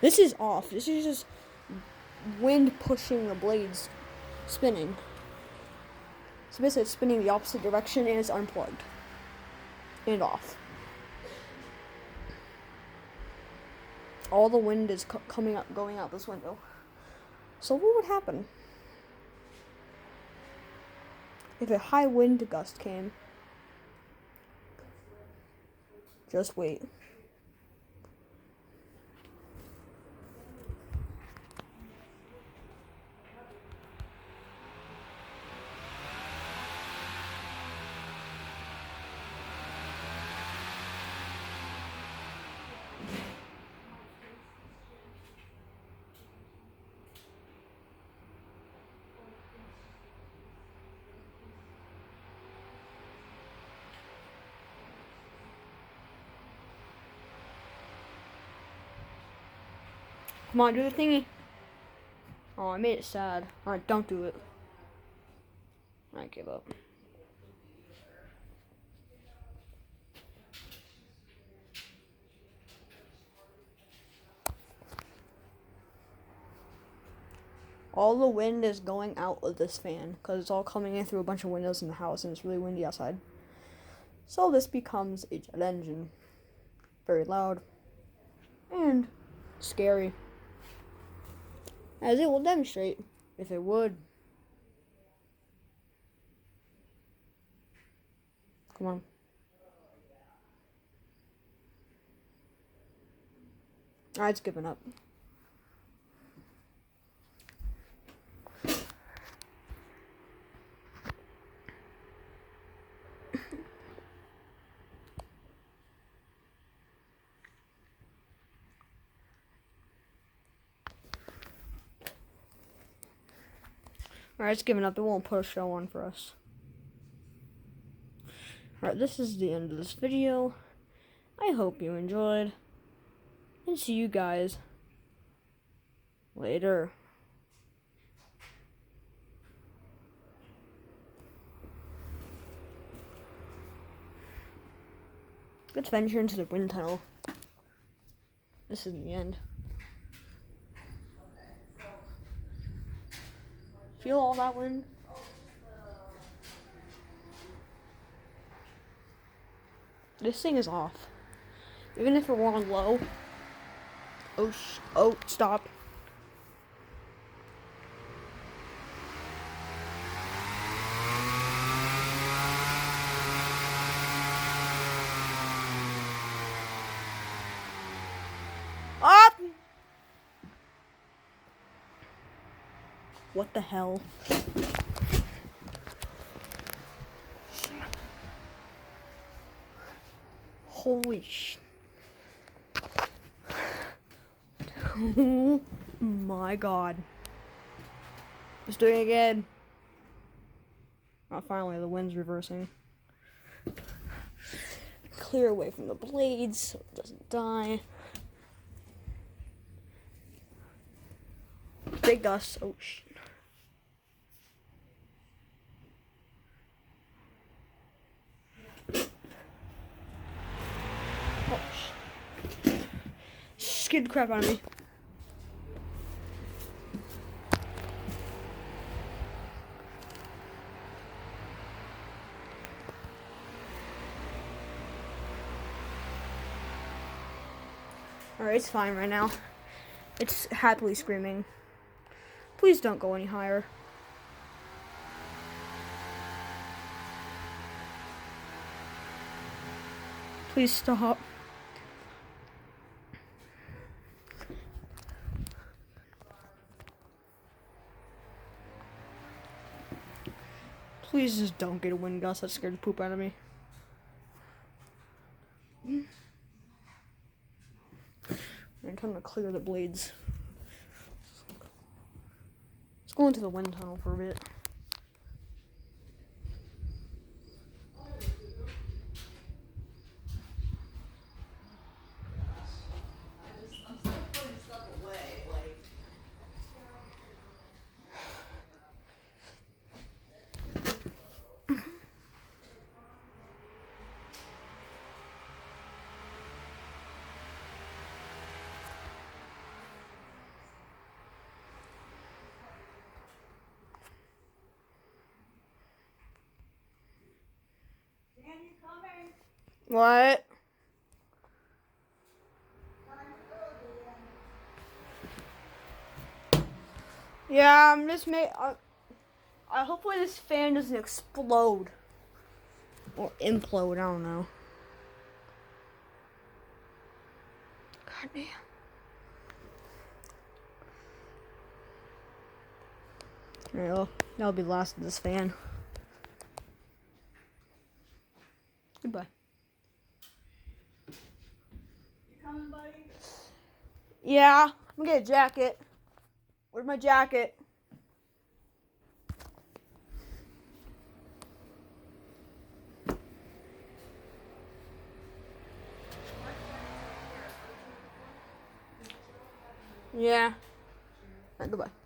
This is off. This is just wind pushing the blades, spinning. So basically it's spinning the opposite direction and it's unplugged. And off. All the wind is coming up, going out this window. So what would happen if a high wind gust came? Just wait. Come on, do the thingy. Oh, I made it sad. Alright, don't do it. I give up. All the wind is going out of this fan because it's all coming in through a bunch of windows in the house and it's really windy outside. So this becomes a jet engine. Very loud and scary. As it will demonstrate if it would. Come on. Alright, it's giving up. Alright, it's giving up. It won't put a show on for us. Alright, this is the end of this video. I hope you enjoyed. And see you guys later. Let's venture into the wind tunnel. This is the end. Feel all that wind? This thing is off. Even if it were on low. Oh, stop. Up! What the hell? Holy sh... Oh my god. Let's do it again. Oh, finally, the wind's reversing. Clear away from the blades so it doesn't die. Big dust. Oh, shit. Oh, shit. Scared the crap out of me. Alright, it's fine right now. It's happily screaming. Please don't go any higher. Please stop. Please just don't get a wind gust. That scared the poop out of me. I'm trying to clear the blades. Let's go into the wind tunnel for a bit. What? Yeah, I'm just hopefully this fan doesn't explode or implode. I don't know. God damn. Alright, well, that'll be the last of this fan. Goodbye. You coming, buddy? Yeah, I'm gonna get a jacket. Where's my jacket? Yeah. Alright, goodbye.